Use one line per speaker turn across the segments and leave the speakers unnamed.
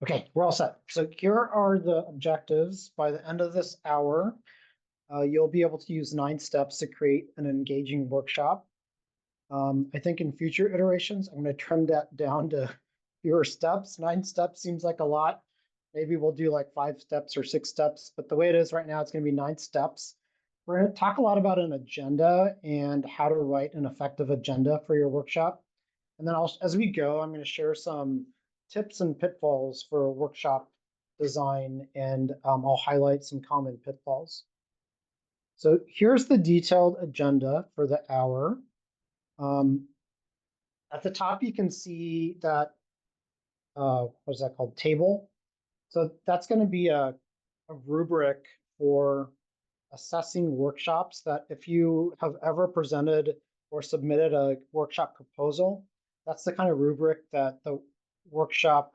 Okay, we're all set. So here are the objectives. By the end of this hour, you'll be able to use 9 steps to create an engaging workshop. I think in future iterations, I'm going to trim that down to fewer steps. 9 steps seems like a lot. Maybe we'll do like 5 steps or 6 steps, but the way it is right now, it's going to be 9 steps. We're going to talk a lot about an agenda and how to write an effective agenda for your workshop. And then as we go, I'm going to share some tips and pitfalls for workshop design, and I'll highlight some common pitfalls. So here's the detailed agenda for the hour. At the top, you can see that, what is that called? Table. So that's going to be a rubric for assessing workshops that if you have ever presented or submitted a workshop proposal, that's the kind of rubric that the workshop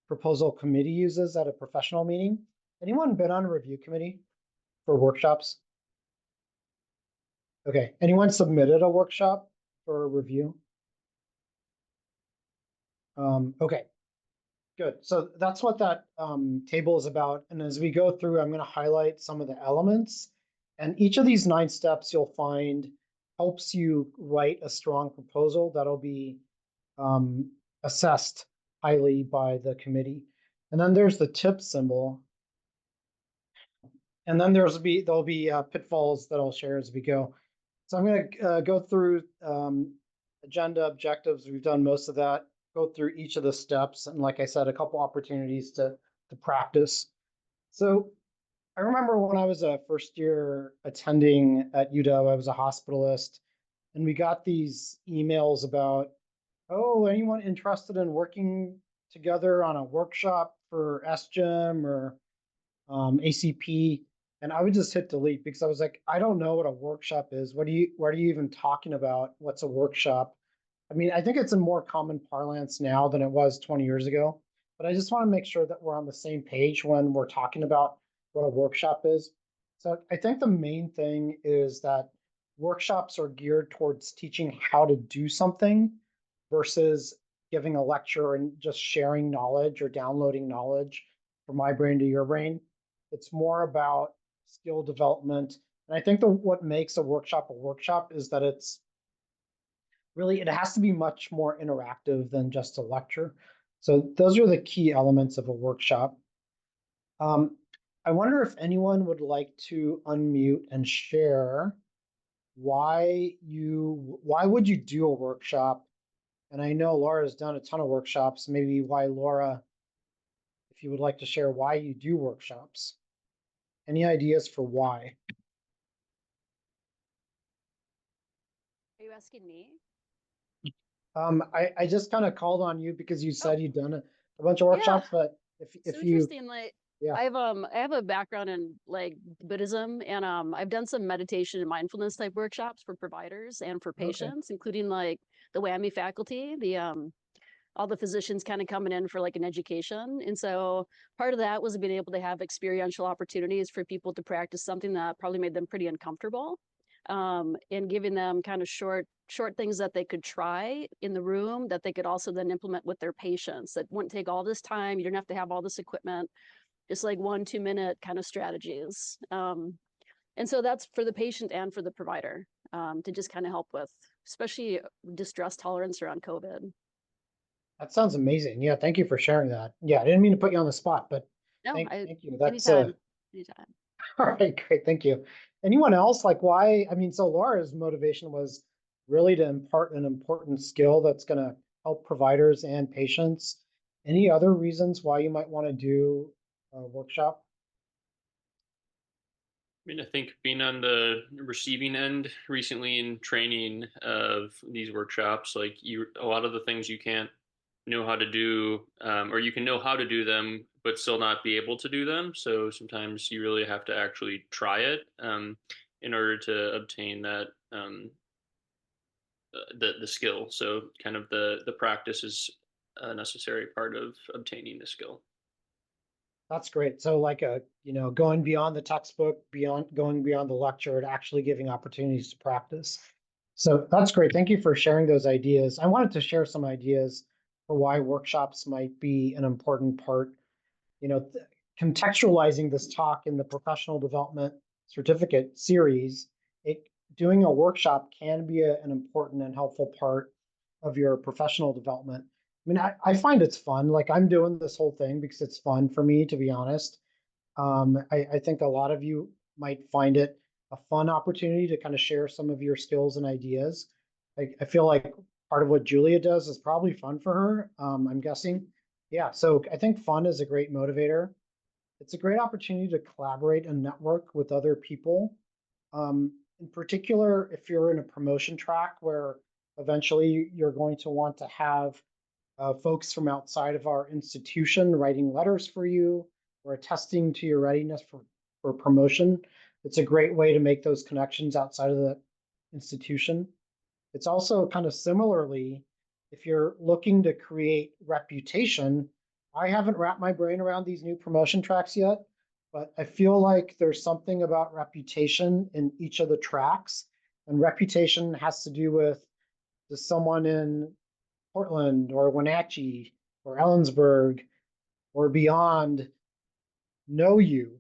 proposal committee uses at a professional meeting. Anyone been on a review committee for workshops? Okay, anyone submitted a workshop for a review? Okay, good. So that's what that table is about. And as we go through, I'm going to highlight some of the elements. And each of these 9 steps you'll find helps you write a strong proposal that'll be assessed highly by the committee. And then there's the tip symbol. And then there'll be pitfalls that I'll share as we go. So I'm going to go through agenda objectives. We've done most of that. Go through each of the steps, and like I said, a couple opportunities to practice. So I remember when I was a first year attending at UW, I was a hospitalist, and we got these emails about, oh, anyone interested in working together on a workshop for SGIM or ACP? And I would just hit delete because I was like, I don't know what a workshop is. What are you even talking about? What's a workshop? I mean, I think it's in more common parlance now than it was 20 years ago, but I just want to make sure that we're on the same page when we're talking about what a workshop is. So I think the main thing is that workshops are geared towards teaching how to do something versus giving a lecture and just sharing knowledge or downloading knowledge from my brain to your brain. It's more about skill development. And I think what makes a workshop is that it's really, it has to be much more interactive than just a lecture. So those are the key elements of a workshop. I wonder if anyone would like to unmute and share why would you do a workshop? And I know Laura's done a ton of workshops. Maybe why, Laura, if you would like to share why you do workshops. Any ideas for why?
Are you asking me?
I just kind of called on you because you said you'd done a bunch of workshops, but if you,
Interesting. Like
yeah,
I have a background in like Buddhism, and I've done some meditation and mindfulness type workshops for providers and for
okay.
patients, including like the WAMI faculty, the all the physicians kind of coming in for like an education. And so part of that was being able to have experiential opportunities for people to practice something that probably made them pretty uncomfortable, and giving them kind of short things that they could try in the room that they could also then implement with their patients. That wouldn't take all this time. You don't have to have all this equipment, just like 1-2 minute kind of strategies. And so that's for the patient and for the provider, to just kind of help with, especially distress tolerance around COVID.
That sounds amazing. Yeah, thank you for sharing that. Yeah, I didn't mean to put you on the spot, but
No,
thank you. That's
anytime, anytime.
all right, great, thank you. Anyone else, like why? I mean, so Laura's motivation was really to impart an important skill that's going to help providers and patients. Any other reasons why you might want to do a workshop?
I mean, I think being on the receiving end recently in training of these workshops, like a lot of the things you can't know how to do, or you can know how to do them, but still not be able to do them. So sometimes you really have to actually try it in order to obtain that the skill. So kind of the practice is a necessary part of obtaining the skill.
That's great. So like going beyond the textbook, going beyond the lecture, and actually giving opportunities to practice. So that's great. Thank you for sharing those ideas. I wanted to share some ideas for why workshops might be an important part. You know, contextualizing this talk in the professional development certificate series, doing a workshop can be an important and helpful part of your professional development. I mean, I find it's fun. Like, I'm doing this whole thing because it's fun for me, to be honest. I think a lot of you might find it a fun opportunity to kind of share some of your skills and ideas. I feel like part of what Julia does is probably fun for her, I'm guessing. Yeah, so I think fun is a great motivator. It's a great opportunity to collaborate and network with other people. In particular, if you're in a promotion track where eventually you're going to want to have folks from outside of our institution writing letters for you or attesting to your readiness for promotion, it's a great way to make those connections outside of the institution. It's also kind of similarly, if you're looking to create reputation, I haven't wrapped my brain around these new promotion tracks yet, but I feel like there's something about reputation in each of the tracks. And reputation has to do with, does someone in Portland or Wenatchee or Ellensburg or beyond know you?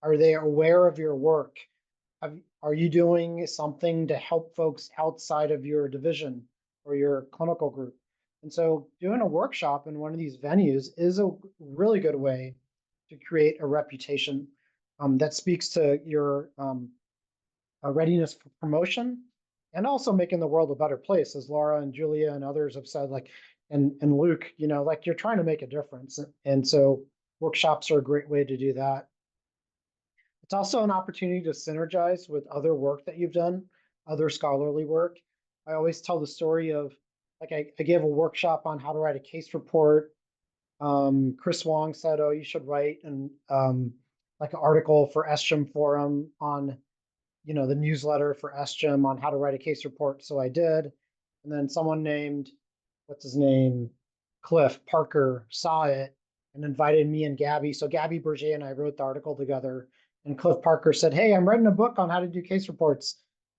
Are they aware of your work? Are you doing something to help folks outside of your division or your clinical group? And so doing a workshop in one of these venues is a really good way to create a reputation that speaks to your readiness for promotion and also making the world a better place, as Laura and Julia and others have said, like, and Luke, you know, like, you're trying to make a difference. And so workshops are a great way to do that. It's also an opportunity to synergize with other work that you've done, other scholarly work. I always tell the story of, like, I gave a workshop on how to write a case report. Chris Wong said, oh, you should write like an article for SGIM Forum on, you know, the newsletter for SGIM on how to write a case report. So I did. And then someone named, what's his name? Cliff Parker saw it and invited me and Gabby. So Gabby Berger and I wrote the article together. And Cliff Parker said, hey, I'm writing a book on how to do case reports.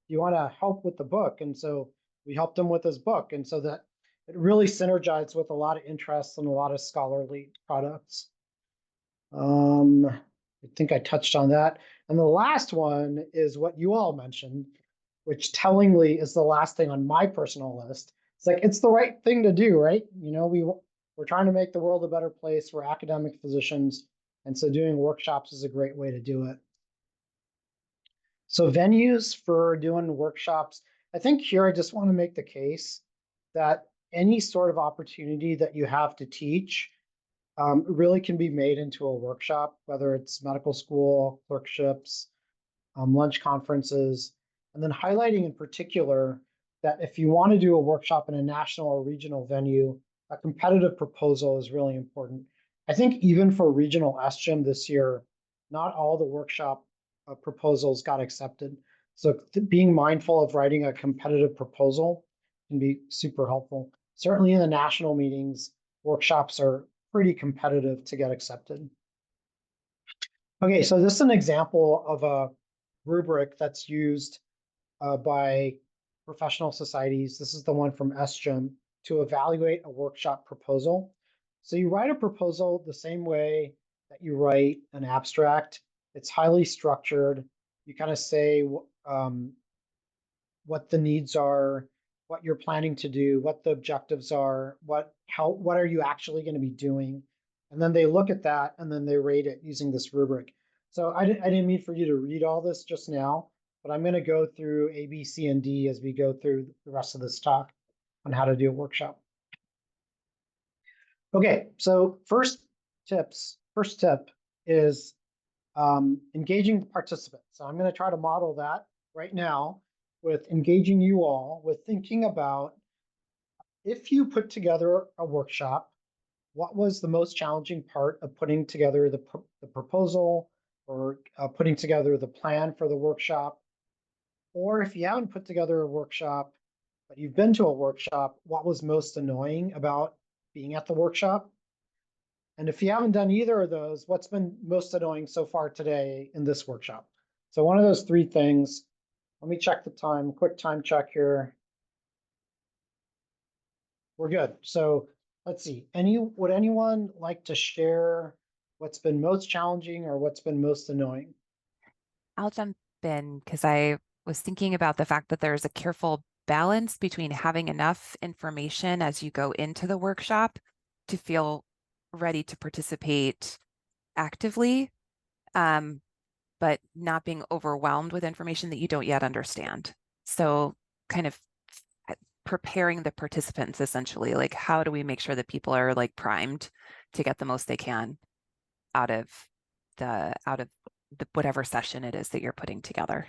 Do you want to help with the book? And so we helped him with his book. And so that it really synergized with a lot of interests and a lot of scholarly products. I think I touched on that. And the last one is what you all mentioned, which tellingly is the last thing on my personal list. It's like, it's the right thing to do, right? You know, we're trying to make the world a better place for academic physicians. And so doing workshops is a great way to do it. So venues for doing workshops, I think here I just want to make the case that any sort of opportunity that you have to teach really can be made into a workshop, whether it's medical school, clerkships, lunch conferences, and then highlighting in particular that if you want to do a workshop in a national or regional venue, a competitive proposal is really important. I think even for regional SGIM this year, not all the workshop proposals got accepted. So being mindful of writing a competitive proposal can be super helpful. Certainly in the national meetings, workshops are pretty competitive to get accepted. Okay, so this is an example of a rubric that's used by professional societies. This is the one from SGIM to evaluate a workshop proposal. So you write a proposal the same way that you write an abstract. It's highly structured. You kind of say what the needs are, what you're planning to do, what the objectives are, what are you actually going to be doing, and then they look at that and then they rate it using this rubric. So I didn't mean for you to read all this just now, but I'm going to go through A, B, C, and D as we go through the rest of this talk on how to do a workshop. Okay, so first tip is engaging the participants. So I'm going to try to model that right now with engaging you all with thinking about, if you put together a workshop, what was the most challenging part of putting together the proposal or putting together the plan for the workshop? Or if you haven't put together a workshop, but you've been to a workshop, what was most annoying about being at the workshop? And if you haven't done either of those, what's been most annoying so far today in this workshop? So one of those three things. Let me check the time, quick time check here. We're good. So Let's see, would anyone like to share what's been most challenging or what's been most annoying?
I'll jump in because I was thinking about the fact that there's a careful balance between having enough information as you go into the workshop to feel ready to participate actively, but not being overwhelmed with information that you don't yet understand. So kind of preparing the participants essentially, like how do we make sure that people are like primed to get the most they can out of the whatever session it is that you're putting together.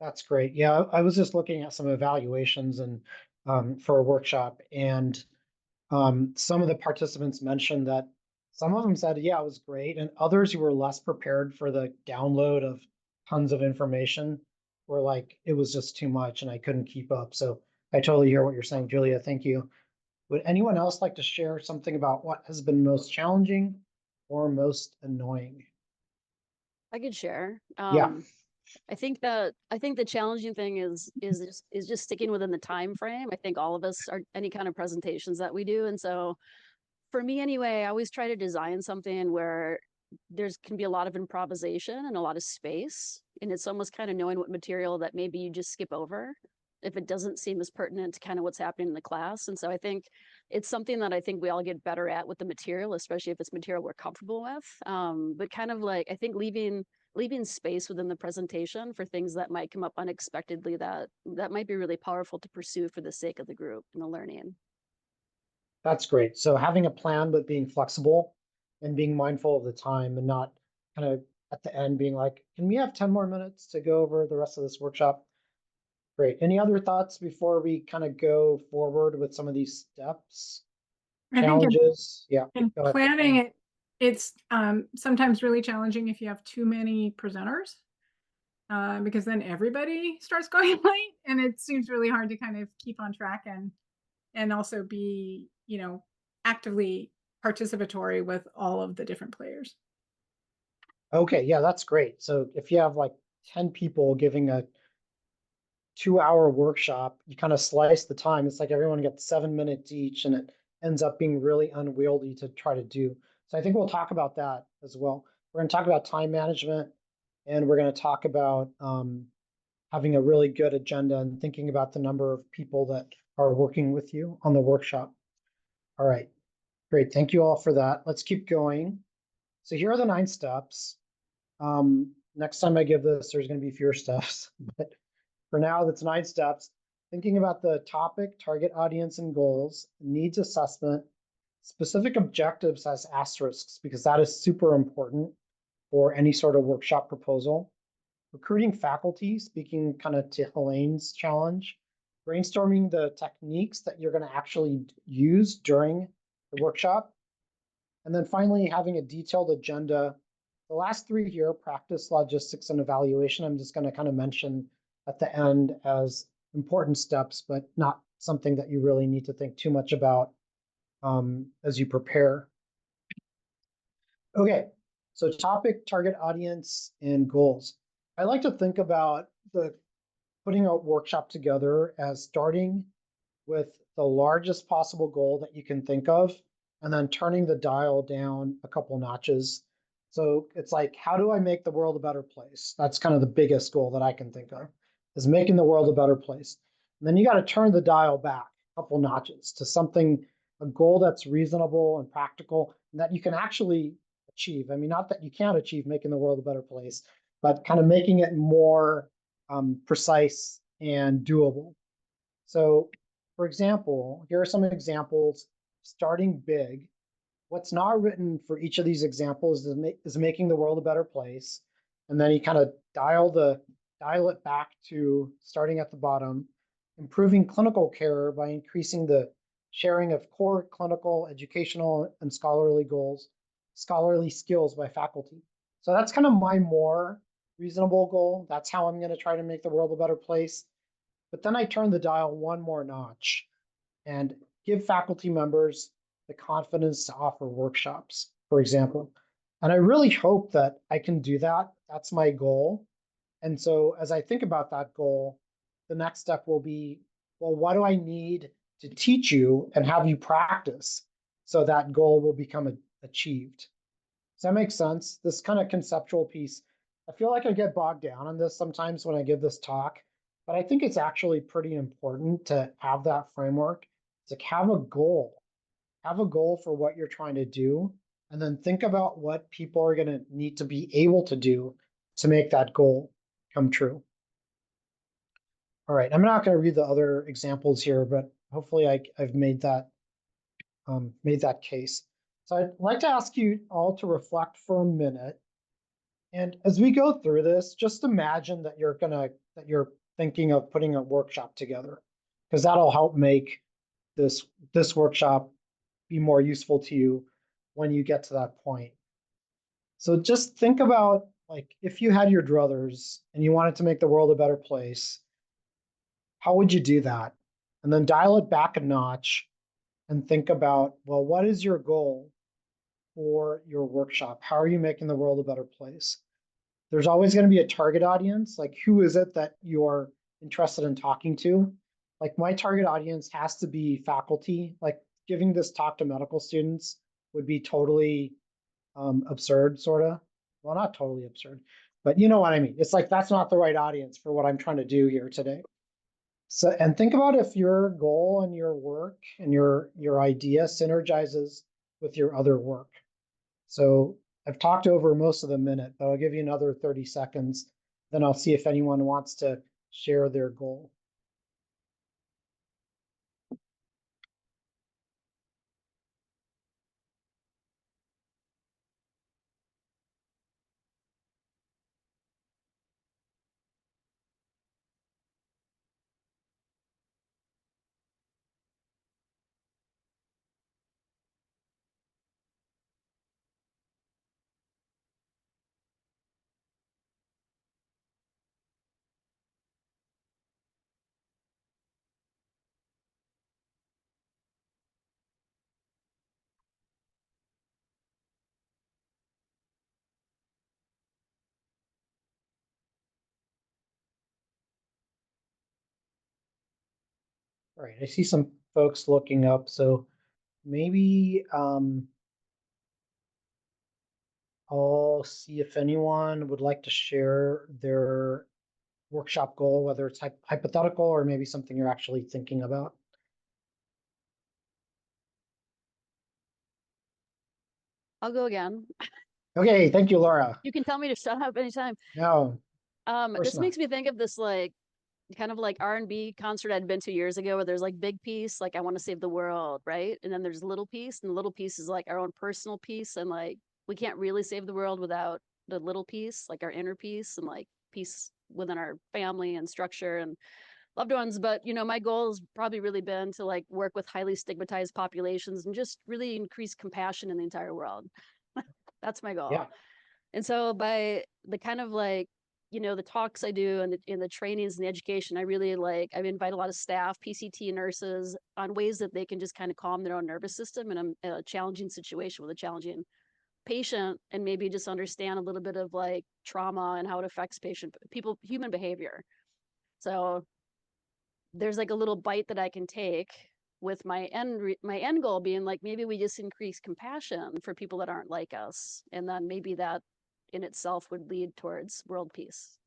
That's great. Yeah, I was just looking at some evaluations and for a workshop, and some of the participants mentioned that some of them said, yeah, it was great, and others who were less prepared for the download of tons of information were like, it was just too much and I couldn't keep up. So I totally hear what you're saying, Julia. Thank you. Would anyone else like to share something about what has been most challenging or most annoying?
I could share.
Yeah.
I think the challenging thing is just sticking within the time frame. I think all of us are any kind of presentations that we do, and so for me anyway, I always try to design something where there's can be a lot of improvisation and a lot of space, and it's almost kind of knowing what material that maybe you just skip over if it doesn't seem as pertinent to kind of what's happening in the class. And so I think it's something that I think we all get better at with the material, especially if it's material we're comfortable with. But kind of like I think leaving space within the presentation for things that might come up unexpectedly that might be really powerful to pursue for the sake of the group and the learning.
That's great. So having a plan, but being flexible and being mindful of the time and not kind of at the end being like, can we have 10 more minutes to go over the rest of this workshop? Great. Any other thoughts before we kind of go forward with some of these steps,
I think
challenges? Yeah.
in
Go ahead.
planning it, it's sometimes really challenging if you have too many presenters, because then everybody starts going late, and it seems really hard to kind of keep on track and also be, actively participatory with all of the different players.
Okay. Yeah, that's great. So if you have like 10 people giving a 2-hour workshop, you kind of slice the time. It's like everyone gets 7 minutes each, and it ends up being really unwieldy to try to do. So I think we'll talk about that as well. We're going to talk about time management, and we're going to talk about having a really good agenda and thinking about the number of people that are working with you on the workshop. All right, great. Thank you all for that. Let's keep going. So here are the 9 steps. Next time I give this, there's going to be fewer steps, but for now, that's 9 steps. Thinking about the topic, target audience, and goals, needs assessment, specific objectives as asterisks, because that is super important for any sort of workshop proposal. Recruiting faculty, speaking kind of to Helene's challenge, brainstorming the techniques that you're going to actually use during the workshop. And then finally, having a detailed agenda. The last 3 here, practice, logistics, and evaluation, I'm just going to kind of mention at the end as important steps, but not something that you really need to think too much about as you prepare. Okay, so topic, target audience, and goals. I like to think about putting a workshop together as starting with the largest possible goal that you can think of, and then turning the dial down a couple notches. So it's like, how do I make the world a better place? That's kind of the biggest goal that I can think of, is making the world a better place. And then you got to turn the dial back a couple notches to something, a goal that's reasonable and practical and that you can actually achieve. I mean, not that you can't achieve making the world a better place, but kind of making it more precise and doable. So, for example, here are some examples starting big. What's not written for each of these examples is making the world a better place. And then you kind of dial it back to starting at the bottom, improving clinical care by increasing the sharing of core clinical, educational, and scholarly skills by faculty. So that's kind of my more reasonable goal. That's how I'm going to try to make the world a better place. But then I turn the dial one more notch and give faculty members the confidence to offer workshops, for example. And I really hope that I can do that. That's my goal. And so as I think about that goal, the next step will be, well, what do I need to teach you and have you practice so that goal will become achieved. Does that make sense? This kind of conceptual piece. I feel like I get bogged down on this sometimes when I give this talk, but I think it's actually pretty important to have that framework. It's like have a goal for what you're trying to do, and then think about what people are going to need to be able to do to make that goal come true. All right, I'm not going to read the other examples here, but hopefully I've made that case. So I'd like to ask you all to reflect for a minute. And as we go through this, just imagine that you're thinking of putting a workshop together, because that'll help make this workshop be more useful to you when you get to that point. So just think about, like, if you had your druthers and you wanted to make the world a better place, how would you do that? And then dial it back a notch and think about, well, what is your goal for your workshop? How are you making the world a better place? There's always going to be a target audience. Like, who is it that you're interested in talking to? Like, my target audience has to be faculty. Like, giving this talk to medical students would be totally absurd, sort of. Well, not totally absurd, but you know what I mean. It's like, that's not the right audience for what I'm trying to do here today. So, and think about if your goal and your work and your idea synergizes with your other work. So I've talked over most of the minute, but I'll give you another 30 seconds. Then I'll see if anyone wants to share their goal. All right, I see some folks looking up, so maybe I'll see if anyone would like to share their workshop goal, whether it's hypothetical or maybe something you're actually thinking about.
I'll go again.
Okay, thank you, Laura.
You can tell me to shut up anytime.
No, course
This
not.
makes me think of this like kind of like R&B concert I'd been 2 years ago, where there's like big piece, like I want to save the world, right? And then there's little piece, and the little piece is like our own personal piece, and like we can't really save the world without the little piece, like our inner peace and like peace within our family and structure and loved ones. But you know, my goal has probably really been to like work with highly stigmatized populations and just really increase compassion in the entire world. That's my goal.
Yeah.
And so by the kind of like, you know, the talks I do and the trainings and the education, I really like, I invite a lot of staff, PCT nurses, on ways that they can just kind of calm their own nervous system in a challenging situation with a challenging patient, and maybe just understand a little bit of like trauma and how it affects human behavior. So there's like a little bite that I can take with my end goal being like, maybe we just increase compassion for people that aren't like us, and then maybe that in itself would lead towards world peace.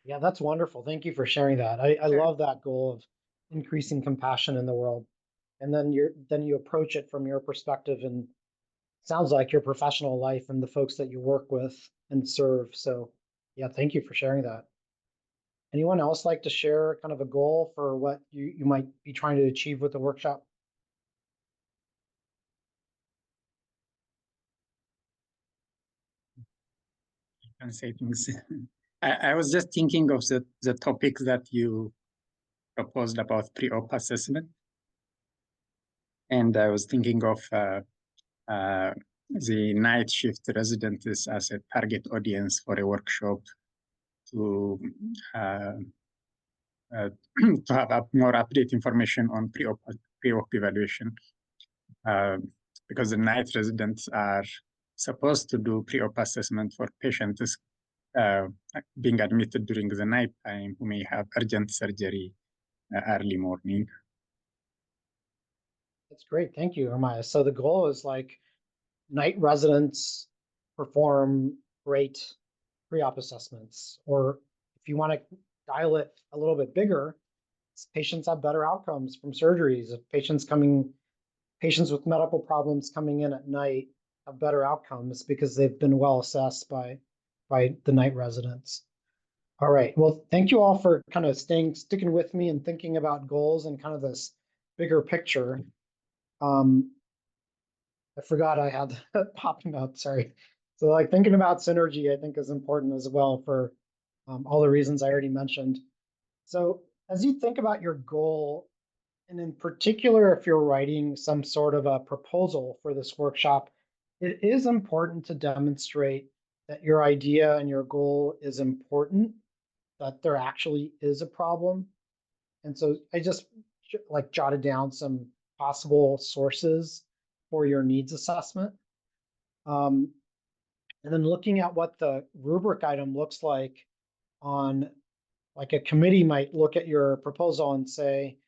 Yeah, that's wonderful. Thank you for sharing that. I
Sure.
love that goal of increasing compassion in the world. And then you approach it from your perspective, and sounds like your professional life and the folks that you work with and serve. So yeah, thank you for sharing that. Anyone else like to share kind of a goal for what you might be trying to achieve with the workshop?
Can say things. I was just thinking of the topic that you proposed about pre-op assessment. And I was thinking of the night shift residents as a target audience for a workshop to to have more update information on pre-op evaluation. Because the night residents are supposed to do pre-op assessment for patients being admitted during the night time who may have urgent surgery early morning.
That's great. Thank you, Amaya. So the goal is like night residents perform great pre-op assessments, or if you want to dial it a little bit bigger, patients have better outcomes from surgeries. If patients with medical problems coming in at night have better outcomes because they've been well assessed by the night residents. All right. Well, thank you all for kind of sticking with me and thinking about goals and kind of this bigger picture. I forgot I had that popping up. Sorry. So like thinking about synergy, I think is important as well for all the reasons I already mentioned. So as you think about your goal, and in particular, if you're writing some sort of a proposal for this workshop, it is important to demonstrate that your idea and your goal is important, that there actually is a problem. And so I just like jotted down some possible sources for your needs assessment. And then looking at what the rubric item looks like on, like a committee might look at your proposal and say,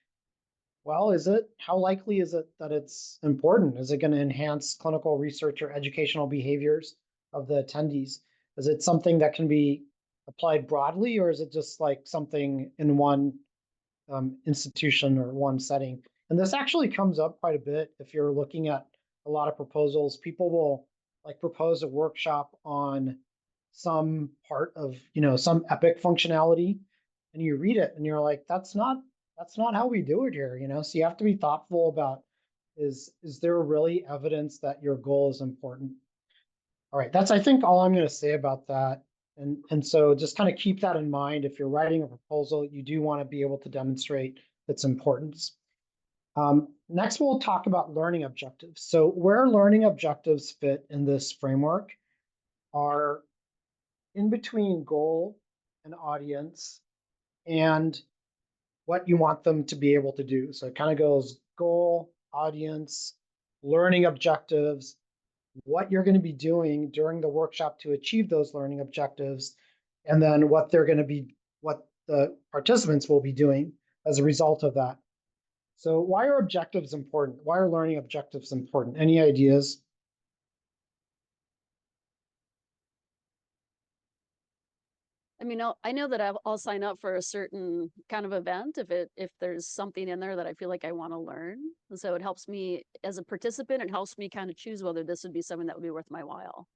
well, how likely is it that it's important? Is it going to enhance clinical research or educational behaviors of the attendees? Is it something that can be applied broadly, or is it just like something in one institution or one setting? And this actually comes up quite a bit if you're looking at a lot of proposals. People will like propose a workshop on some part of, some epic functionality, and you read it and you're like, that's not how we do it here, So you have to be thoughtful about, is there really evidence that your goal is important? All right, that's I think all I'm going to say about that. And so just kind of keep that in mind. If you're writing a proposal, you do want to be able to demonstrate its importance. Next, we'll talk about learning objectives. So where learning objectives fit in this framework are in between goal and audience and what you want them to be able to do. So it kind of goes goal, audience, learning objectives, what you're going to be doing during the workshop to achieve those learning objectives, and then what the participants will be doing as a result of that. So why are objectives important? Why are learning objectives important? Any ideas?
I mean, I know that I'll sign up for a certain kind of event if there's something in there that I feel like I want to learn. And so it helps me as a participant. It helps me kind of choose whether this would be something that would be worth my while.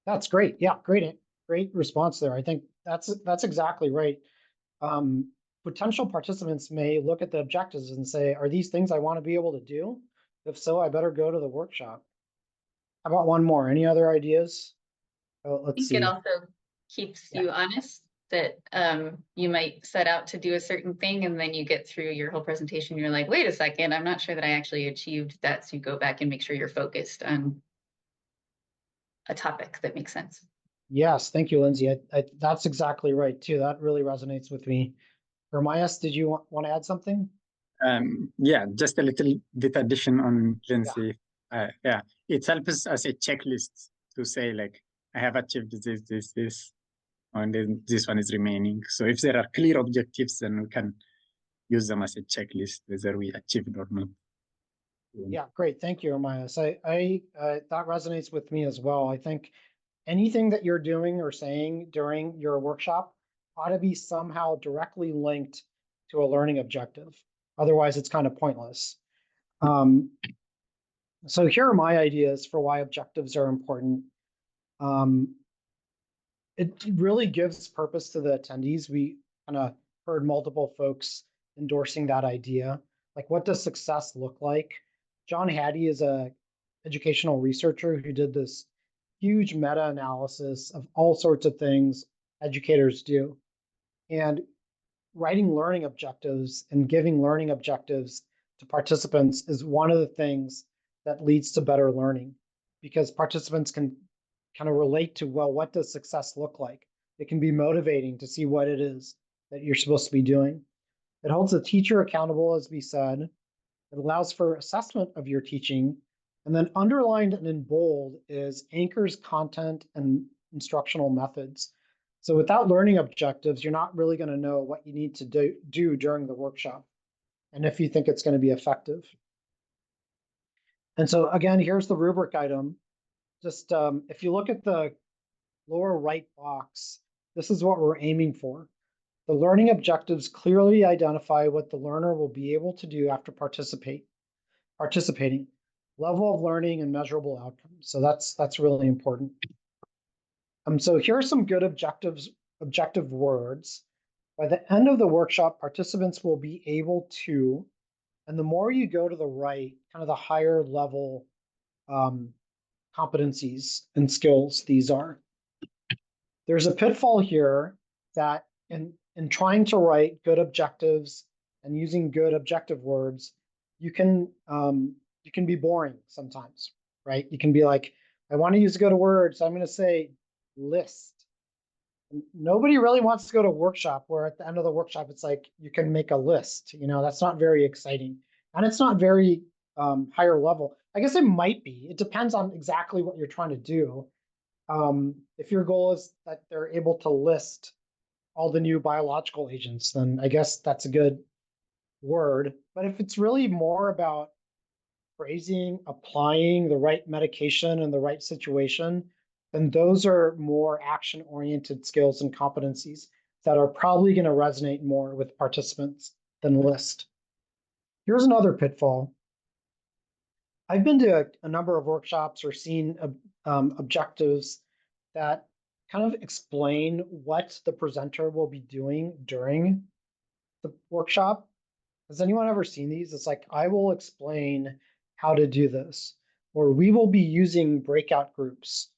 That's great. Yeah, great response there. I think that's exactly right. Potential participants may look at the objectives and say, are these things I want to be able to do? If so, I better go to the workshop. How about one more? Any other ideas? Oh,
I
let's
think it
see.
also keeps you honest that you might set out to do a certain thing and then you get through your whole presentation, you're like, wait a second, I'm not sure that I actually achieved that. So you go back and make sure you're focused on a topic that makes sense.
Yes, thank you, Lindsay. That's exactly right too. That really resonates with me. Ermias, did you want to add something?
Yeah, just a little bit addition on Lindsay. Yeah, it helps as a checklist to say like, I have achieved this, and then this one is remaining. So if there are clear objectives, then we can use them as a checklist, whether we achieved or not.
Yeah, great. Thank you, Ermias. That resonates with me as well. I think anything that you're doing or saying during your workshop ought to be somehow directly linked to a learning objective. Otherwise, it's kind of pointless. So here are my ideas for why objectives are important. It really gives purpose to the attendees. We kind of heard multiple folks endorsing that idea. Like, what does success look like? John Hattie is a educational researcher who did this huge meta-analysis of all sorts of things educators do. And writing learning objectives and giving learning objectives to participants is one of the things that leads to better learning, because participants can kind of relate to, well, what does success look like? It can be motivating to see what it is that you're supposed to be doing. It holds the teacher accountable, as we said. It allows for assessment of your teaching. And then underlined and in bold is anchors content and instructional methods. So without learning objectives, you're not really going to know what you need to do during the workshop, and if you think it's going to be effective. And so again, here's the rubric item. Just if you look at the lower right box, this is what we're aiming for. The learning objectives clearly identify what the learner will be able to do after participating, level of learning and measurable outcomes. So that's really important. So here are some good objective words. By the end of the workshop, participants will be able to, and the more you go to the right, kind of the higher level competencies and skills these are. There's a pitfall here that in trying to write good objectives and using good objective words, you can be boring sometimes, right? You can be like, I want to use good words, so I'm going to say list. Nobody really wants to go to a workshop where at the end of the workshop it's like you can make a list. That's not very exciting, and it's not very higher level. I guess it might be. It depends on exactly what you're trying to do. If your goal is that they're able to list all the new biological agents, then I guess that's a good word. But if it's really more about phrasing, applying the right medication in the right situation, then those are more action-oriented skills and competencies that are probably going to resonate more with participants than list. Here's another pitfall. I've been to a number of workshops or seen objectives that kind of explain what the presenter will be doing during the workshop. Has anyone ever seen these? It's like, I will explain how to do this, or we will be using breakout groups,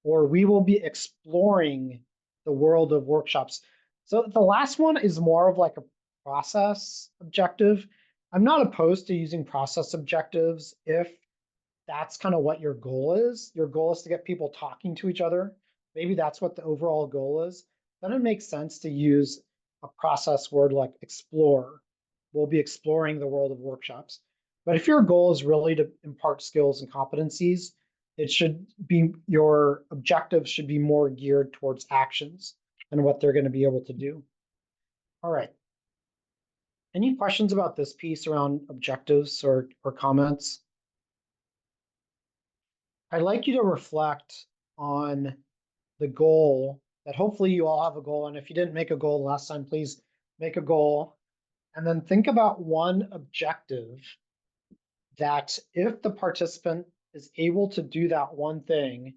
or we will be exploring the world of workshops. So the last one is more of like a process objective. I'm not opposed to using process objectives if that's kind of what your goal is. Your goal is to get people talking to each other. Maybe that's what the overall goal is. Then it makes sense to use a process word like explore. We'll be exploring the world of workshops. But if your goal is really to impart skills and competencies, it should be, your objectives should be more geared towards actions and what they're going to be able to do. All right. Any questions about this piece around objectives or comments? I'd like you to reflect on the goal that hopefully you all have a goal. And if you didn't make a goal last time, please make a goal. And then think about one objective that if the participant is able to do that one thing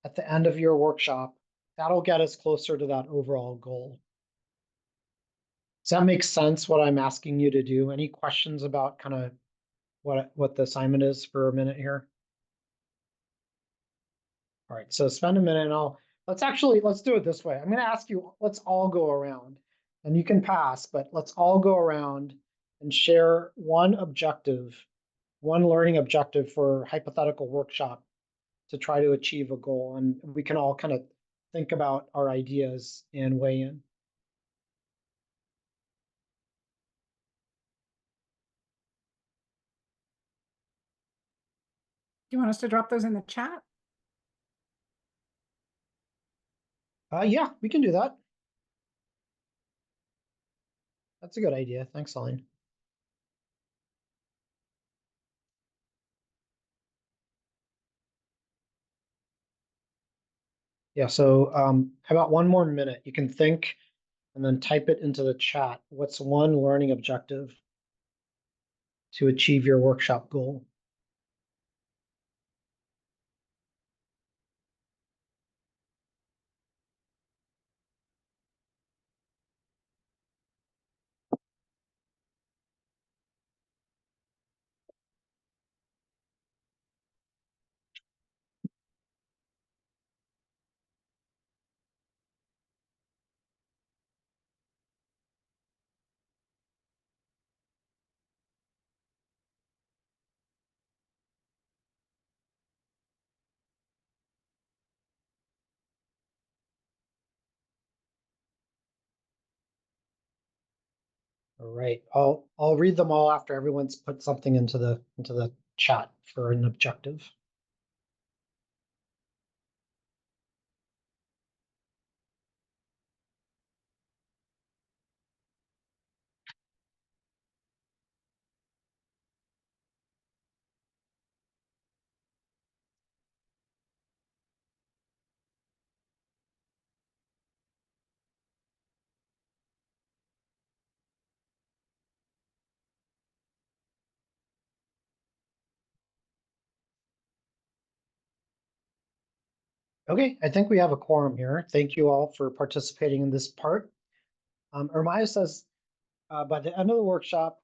at the end of your workshop, that'll get us closer to that overall goal. Does that make sense what I'm asking you to do? Any questions about kind of what the assignment is for a minute here? All right, so spend a minute and let's do it this way. I'm going to ask you, let's all go around and you can pass, but let's all go around and share one objective, one learning objective for hypothetical workshop to try to achieve a goal. And we can all kind of think about our ideas and weigh in.
Do you want us to drop those in the chat?
Yeah, we can do that. That's a good idea. Thanks, Celine. Yeah, so how about one more minute? You can think and then type it into the chat. What's one learning objective to achieve your workshop goal? All right, I'll read them all after everyone's put something into the chat for an objective. Okay, I think we have a quorum here. Thank you all for participating in this part. Ermias says, by the end of the workshop,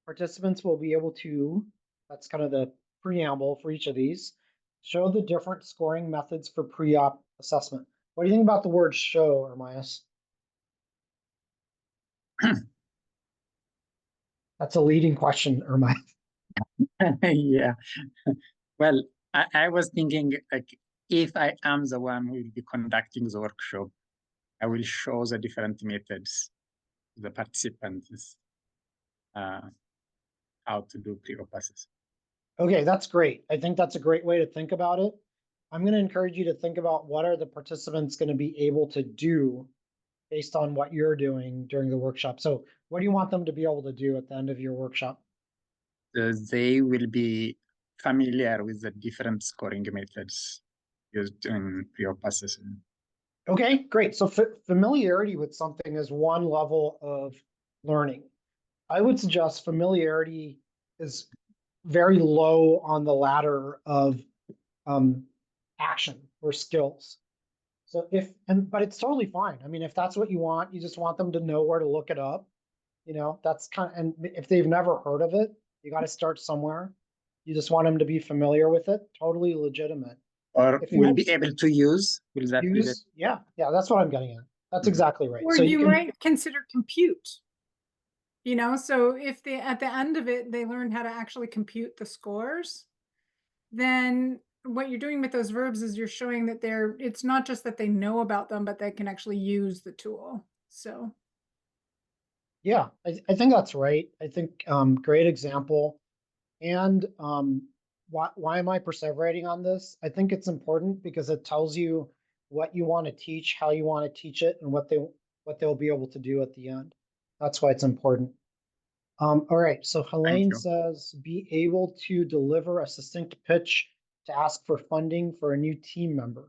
participants will be able to, that's kind of the preamble for each of these, show the different scoring methods for pre-op assessment. What do you think about the word show, Ermias? That's a leading question, Ermias.
Yeah. Well, I was thinking, like, if I am the one who will be conducting the workshop, I will show the different methods to the participants, how to do pre-op assessment.
Okay, that's great. I think that's a great way to think about it. I'm going to encourage you to think about what are the participants going to be able to do based on what you're doing during the workshop. So what do you want them to be able to do at the end of your workshop?
They will be familiar with the different scoring methods used in pre-op assessment.
Okay, great. So familiarity with something is one level of learning. I would suggest familiarity is very low on the ladder of action or skills. So but it's totally fine. I mean, if that's what you want, you just want them to know where to look it up. That's and if they've never heard of it, you got to start somewhere. You just want them to be familiar with it. Totally legitimate.
Or
If you
will be able to use, will that be the
use, yeah, that's what I'm getting at. That's
Mhm.
exactly right.
Or
So
you
can,
might consider compute. So if they at the end of it they learn how to actually compute the scores, then what you're doing with those verbs is you're showing that it's not just that they know about them, but they can actually use the tool. So
yeah, I think that's right. I think great example. And why am I perseverating on this? I think it's important because it tells you what you want to teach, how you want to teach it, and what they'll be able to do at the end. That's why it's important. All right, so Helene
you.
says, be able to deliver a succinct pitch to ask for funding for a new team member.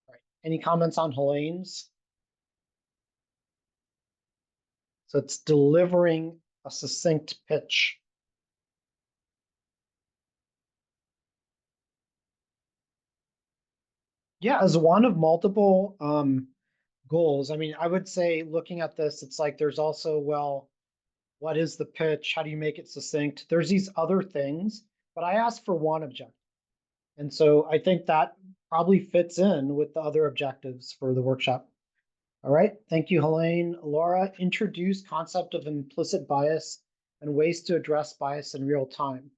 All right, any comments on Helene's? So it's delivering a succinct pitch. Yeah, as one of multiple goals. I mean, I would say looking at this, it's like there's also, well, what is the pitch? How do you make it succinct? There's these other things, but I asked for one objective. And so I think that probably fits in with the other objectives for the workshop. All right, thank you, Helene. Laura, introduce concept of implicit bias and ways to address bias in real time.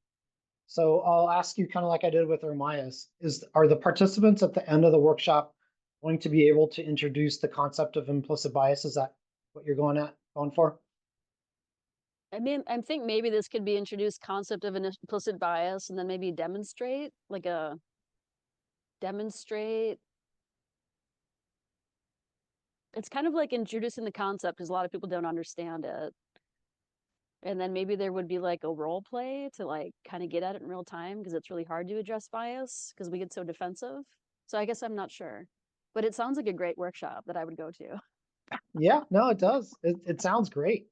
So I'll ask you kind of like I did with Ermias, are the participants at the end of the workshop going to be able to introduce the concept of implicit bias? Is that what you're going for?
I mean, I think maybe this could be introduced concept of an implicit bias and then maybe demonstrate. It's kind of like introducing the concept because a lot of people don't understand it. And then maybe there would be like a role play to like kind of get at it in real time because it's really hard to address bias because we get so defensive. So I guess I'm not sure, but it sounds like a great workshop that I would go to.
Yeah, no, it does. It sounds great.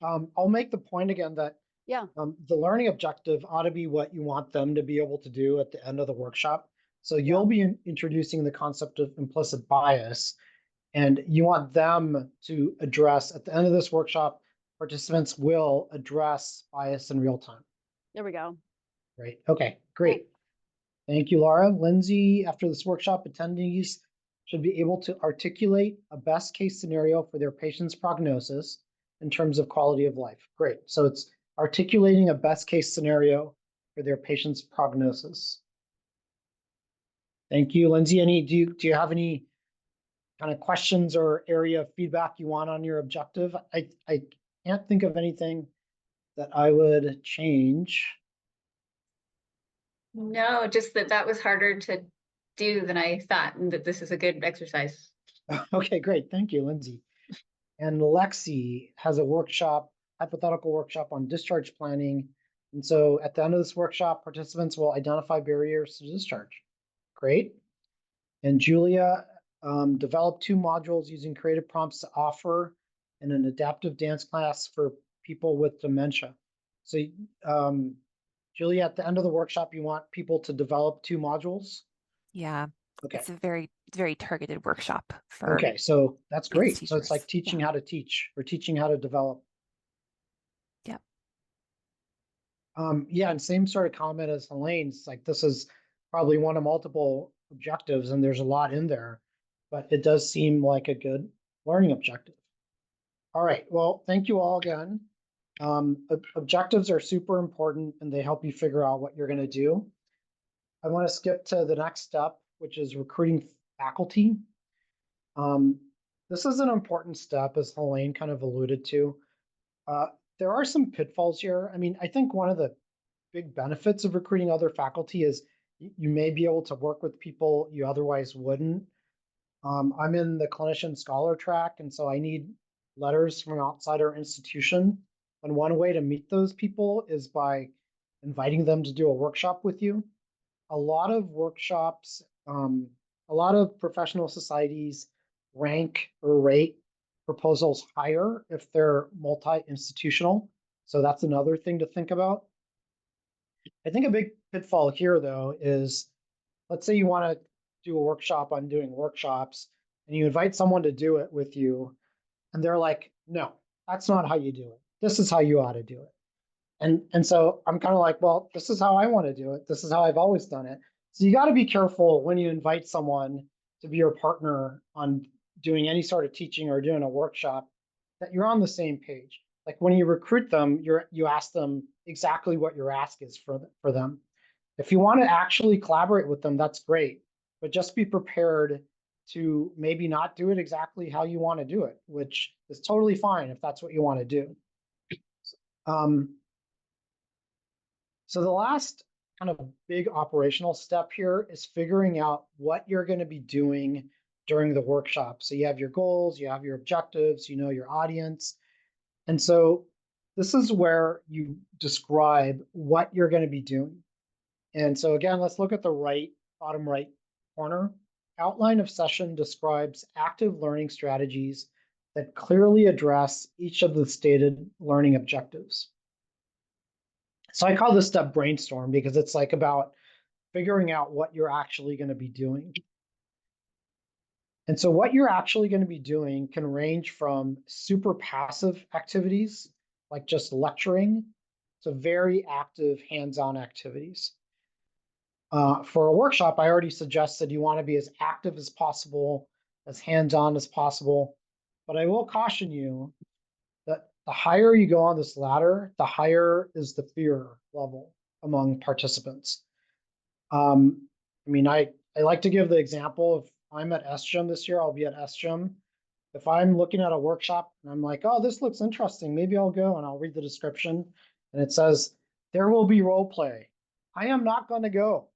I'll make the point again that
Yeah,
the learning objective ought to be what you want them to be able to do at the end of the workshop. So you'll be introducing the concept of implicit bias, and you want them to address at the end of this workshop, participants will address bias in real time.
there we go.
Right. Okay, great. Thank you, Laura. Lindsay, after this workshop, attendees should be able to articulate a best case scenario for their patient's prognosis in terms of quality of life. Great. So it's articulating a best case scenario for their patient's prognosis. Thank you, Lindsay. Do you have any kind of questions or area of feedback you want on your objective? I can't think of anything that I would change.
No, just that was harder to do than I thought, and that this is a good exercise.
Okay, great. Thank you, Lindsay. And Lexi has a workshop, hypothetical workshop on discharge planning. And so at the end of this workshop, participants will identify barriers to discharge. Great. And Julia developed 2 modules using creative prompts to offer in an adaptive dance class for people with dementia. So Julia, at the end of the workshop, you want people to develop 2 modules?
Yeah.
Okay.
It's a very targeted workshop for
Okay, so that's great.
advanced
So it's like
teachers.
teaching
Yeah.
how to teach or teaching how to develop.
Yep.
Yeah, and same sort of comment as Helene's, like this is probably one of multiple objectives and there's a lot in there, but it does seem like a good learning objective. All right, well, thank you all again. Objectives are super important and they help you figure out what you're going to do. I want to skip to the next step, which is recruiting faculty. This is an important step, as Helene kind of alluded to. There are some pitfalls here. I mean, I think one of the big benefits of recruiting other faculty is you may be able to work with people you otherwise wouldn't. I'm in the clinician scholar track, and so I need letters from outside our institution. And one way to meet those people is by inviting them to do a workshop with you. A lot of workshops, a lot of professional societies rank or rate proposals higher if they're multi-institutional. So that's another thing to think about. I think a big pitfall here, though, is let's say you want to do a workshop on doing workshops and you invite someone to do it with you and they're like, no, that's not how you do it. This is how you ought to do it. And so I'm kind of like, well, this is how I want to do it. This is how I've always done it. So you got to be careful when you invite someone to be your partner on doing any sort of teaching or doing a workshop that you're on the same page. Like when you recruit them, you ask them exactly what your ask is for them. If you want to actually collaborate with them, that's great, but just be prepared to maybe not do it exactly how you want to do it, which is totally fine if that's what you want to do. So the last kind of big operational step here is figuring out what you're going to be doing during the workshop. So you have your goals, you have your objectives, you know your audience. And so this is where you describe what you're going to be doing. And so again, let's look at the bottom right corner. Outline of session describes active learning strategies that clearly address each of the stated learning objectives. So I call this step brainstorm because it's like about figuring out what you're actually going to be doing. And so what you're actually going to be doing can range from super passive activities, like just lecturing, to very active hands-on activities. For a workshop, I already suggested you want to be as active as possible, as hands-on as possible. But I will caution you that the higher you go on this ladder, the higher is the fear level among participants. I mean, I like to give the example of I'm at SGIM this year, I'll be at SGIM. If I'm looking at a workshop and I'm like, oh, this looks interesting, maybe I'll go and I'll read the description. And it says, there will be role play. I am not going to go.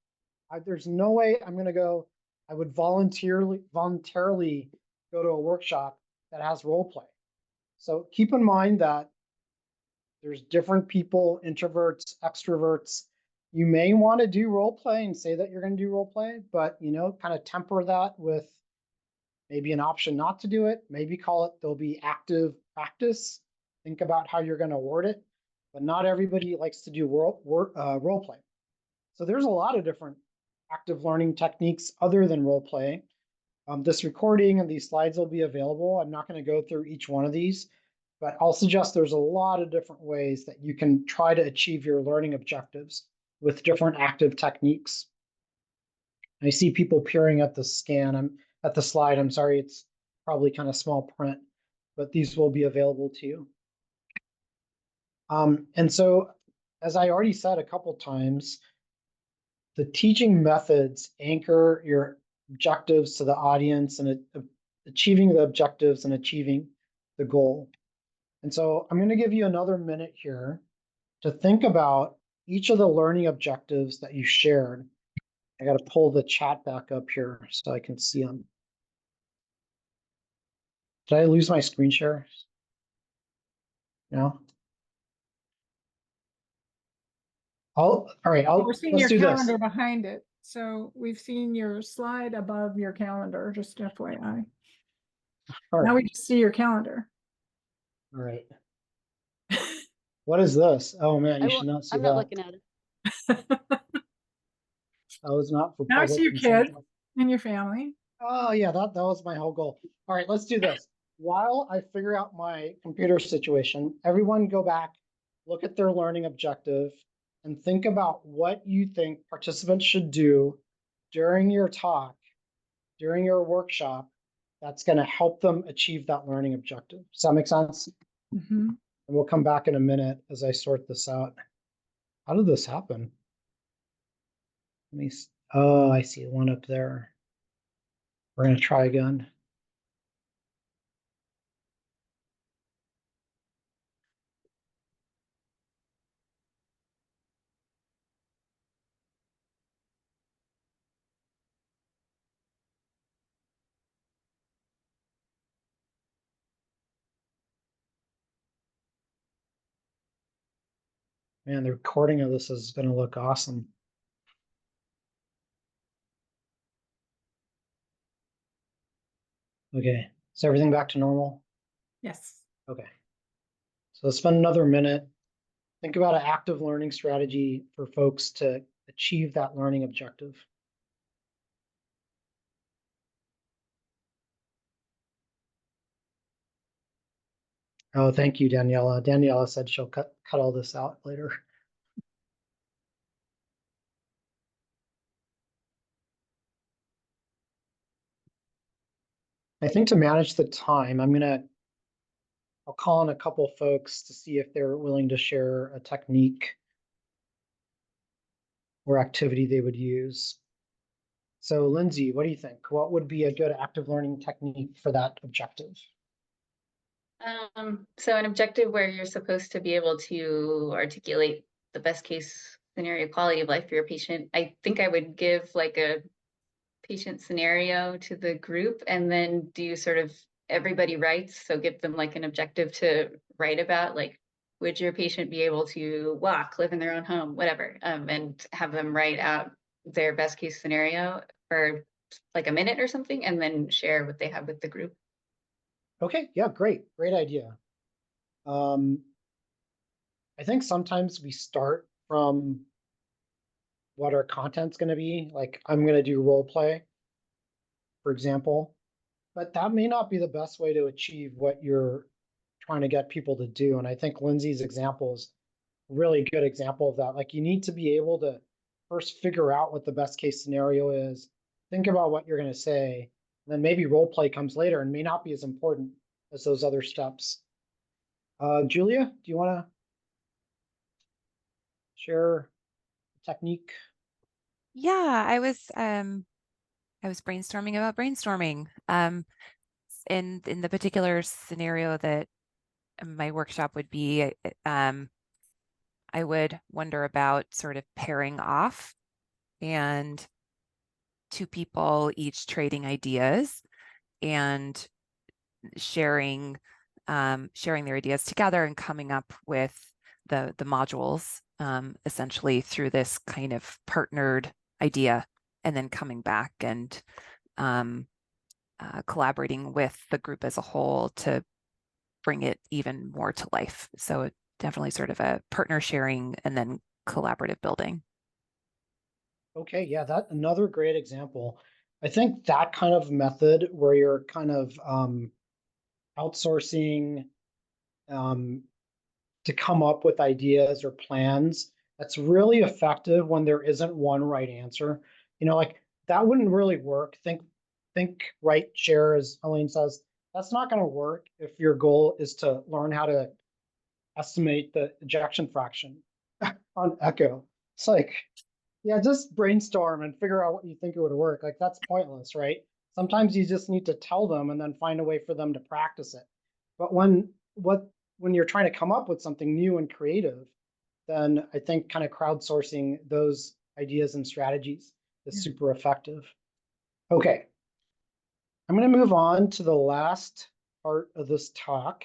There's no way I'm going to go. I would voluntarily go to a workshop that has role play. So keep in mind that there's different people, introverts, extroverts. You may want to do role play and say that you're going to do role play, but kind of temper that with maybe an option not to do it. Maybe call it there'll be active practice. Think about how you're going to word it, but not everybody likes to do role play. So there's a lot of different active learning techniques other than role play. This recording and these slides will be available. I'm not going to go through each one of these, but I'll suggest there's a lot of different ways that you can try to achieve your learning objectives with different active techniques. I see people peering at the at the slide. I'm sorry, it's probably kind of small print, but these will be available to you. And so, as I already said a couple times, the teaching methods anchor your objectives to the audience and achieving the objectives and achieving the goal. And so I'm going to give you another minute here to think about each of the learning objectives that you shared. I got to pull the chat back up here so I can see them. Did I lose my screen share? No? All right,
We're seeing
let's
your
do
calendar
this.
behind it. So we've seen your slide above your calendar, just FYI.
All
Now
right.
we just see your calendar.
All right. What is this? Oh man, you should not see
I'm
that.
not looking at it.
That was not for
Now I
public
see your kid.
consumption.
And your family.
Oh yeah, that was my whole goal. All right, let's do this. While I figure out my computer situation, everyone go back, look at their learning objective, and think about what you think participants should do during your talk, during your workshop, that's going to help them achieve that learning objective. Does that make sense?
Mm-hmm.
And we'll come back in a minute as I sort this out. How did this happen? Let me, oh, I see one up there. We're going to try again. Man, the recording of this is going to look awesome. Okay, is everything back to normal?
Yes.
Okay. So let's spend another minute. Think about an active learning strategy for folks to achieve that learning objective. Oh, thank you, Daniela. Daniela said she'll cut all this out later. I think to manage the time, I'll call on a couple folks to see if they're willing to share a technique or activity they would use. So Lindsay, what do you think? What would be a good active learning technique for that objective?
So an objective where you're supposed to be able to articulate the best case scenario quality of life for your patient, I think I would give like a patient scenario to the group and then do sort of everybody writes. So give them like an objective to write about, like, would your patient be able to walk, live in their own home, whatever, and have them write out their best case scenario for like a minute or something, and then share what they have with the group.
Okay, yeah, great idea. I think sometimes we start from what our content's going to be. Like I'm going to do role play, for example, but that may not be the best way to achieve what you're trying to get people to do. And I think Lindsay's example is a really good example of that. Like you need to be able to first figure out what the best case scenario is, think about what you're going to say, and then maybe role play comes later and may not be as important as those other steps. Julia, do you want to share a technique?
Yeah, I was brainstorming about brainstorming. In the particular scenario that my workshop would be, I would wonder about sort of pairing off and two people each trading ideas and sharing their ideas together and coming up with the modules essentially through this kind of partnered idea, and then coming back and collaborating with the group as a whole to bring it even more to life. So definitely sort of a partner sharing and then collaborative building.
Okay, yeah, that another great example. I think that kind of method where you're kind of outsourcing to come up with ideas or plans, that's really effective when there isn't one right answer. You know, like that wouldn't really work. Think, write, share, as Elaine says. That's not going to work if your goal is to learn how to estimate the ejection fraction on echo. It's like, yeah, just brainstorm and figure out what you think it would work. Like that's pointless, right? Sometimes you just need to tell them and then find a way for them to practice it. But when you're trying to come up with something new and creative, then I think kind of crowdsourcing those ideas and strategies is super effective. Okay. I'm going to move on to the last part of this talk,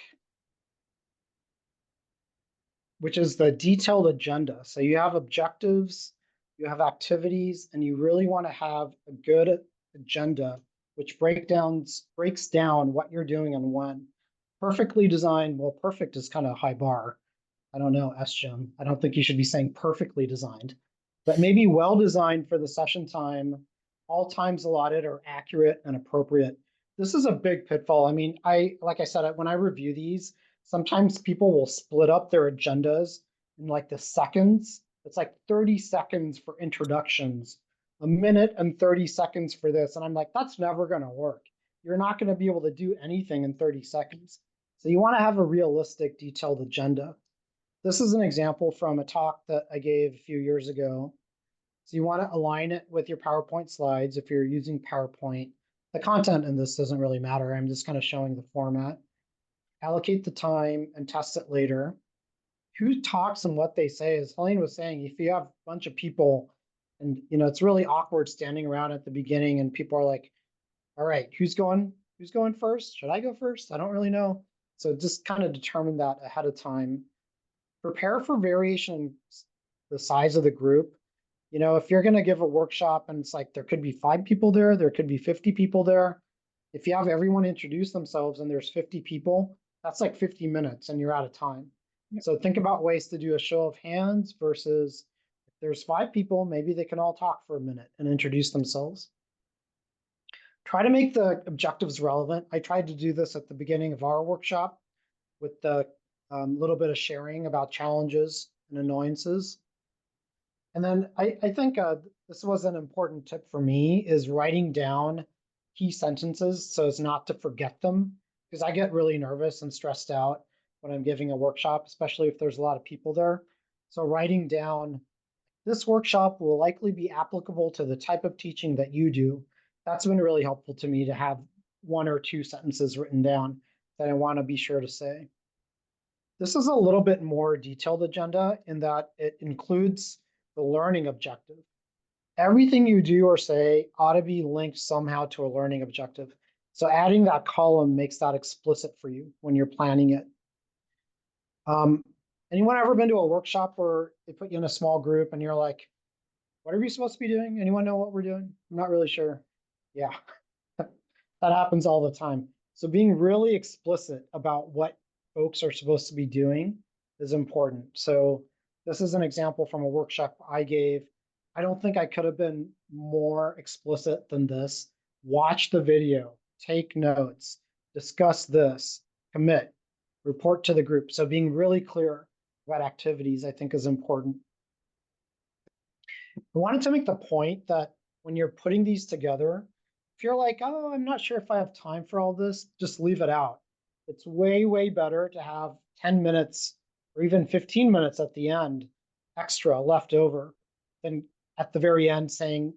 which is the detailed agenda. So you have objectives, you have activities, and you really want to have a good agenda, which breaks down what you're doing and when. Perfectly designed, well, perfect is kind of a high bar. I don't know, Jim. I don't think you should be saying perfectly designed, but maybe well designed for the session time, all times allotted are accurate and appropriate. This is a big pitfall. I mean, like I said, when I review these, sometimes people will split up their agendas in like the seconds. It's like 30 seconds for introductions, a minute and 30 seconds for this. And I'm like, that's never going to work. You're not going to be able to do anything in 30 seconds. So you want to have a realistic, detailed agenda. This is an example from a talk that I gave a few years ago. So you want to align it with your PowerPoint slides if you're using PowerPoint. The content in this doesn't really matter. I'm just kind of showing the format. Allocate the time and test it later. Who talks and what they say, as Helene was saying, if you have a bunch of people and it's really awkward standing around at the beginning and people are like, all right, who's going first? Should I go first? I don't really know. So just kind of determine that ahead of time. Prepare for variation in the size of the group. If you're going to give a workshop and it's like there could be 5 people there, there could be 50 people there. If you have everyone introduce themselves and there's 50 people, that's like 50 minutes and you're out of time. So think about ways to do a show of hands versus if there's 5 people, maybe they can all talk for a minute and introduce themselves. Try to make the objectives relevant. I tried to do this at the beginning of our workshop with the little bit of sharing about challenges and annoyances. And then I think this was an important tip for me is writing down key sentences so as not to forget them, because I get really nervous and stressed out when I'm giving a workshop, especially if there's a lot of people there. So writing down, this workshop will likely be applicable to the type of teaching that you do. That's been really helpful to me to have 1 or 2 sentences written down that I want to be sure to say. This is a little bit more detailed agenda in that it includes the learning objective. Everything you do or say ought to be linked somehow to a learning objective. So adding that column makes that explicit for you when you're planning it. Anyone ever been to a workshop where they put you in a small group and you're like, what are we supposed to be doing? Anyone know what we're doing? I'm not really sure. Yeah, that happens all the time. So being really explicit about what folks are supposed to be doing is important. So this is an example from a workshop I gave. I don't think I could have been more explicit than this. Watch the video, take notes, discuss this, commit, report to the group. So being really clear about activities, I think, is important. I wanted to make the point that when you're putting these together, if you're like, oh, I'm not sure if I have time for all this, just leave it out. It's way, way better to have 10 minutes or even 15 minutes at the end extra left over than at the very end saying,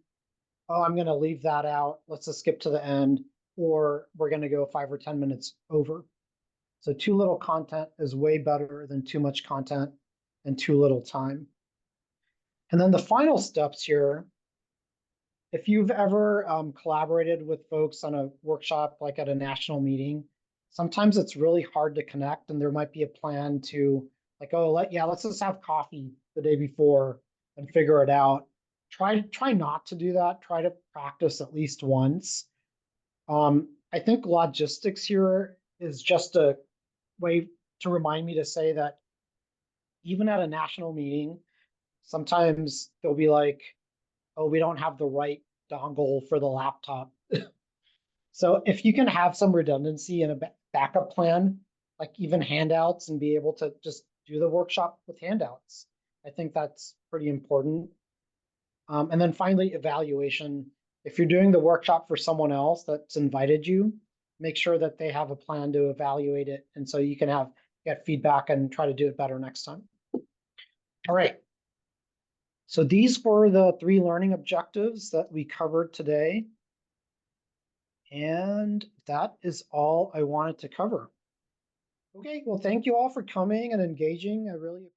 oh, I'm going to leave that out. Let's just skip to the end, or we're going to go 5 or 10 minutes over. So too little content is way better than too much content and too little time. And then the final steps here, if you've ever collaborated with folks on a workshop, like at a national meeting, sometimes it's really hard to connect and there might be a plan to like, oh, let's just have coffee the day before and figure it out. Try not to do that. Try to practice at least once. I think logistics here is just a way to remind me to say that even at a national meeting, sometimes they'll be like, oh, we don't have the right dongle for the laptop. So if you can have some redundancy and a backup plan, like even handouts, and be able to just do the workshop with handouts, I think that's pretty important. And then finally, evaluation. If you're doing the workshop for someone else that's invited you, make sure that they have a plan to evaluate it. And so you can get feedback and try to do it better next time. All right. So these were the 3 learning objectives that we covered today. And that is all I wanted to cover. Okay, well, thank you all for coming and engaging. I really appreciate it.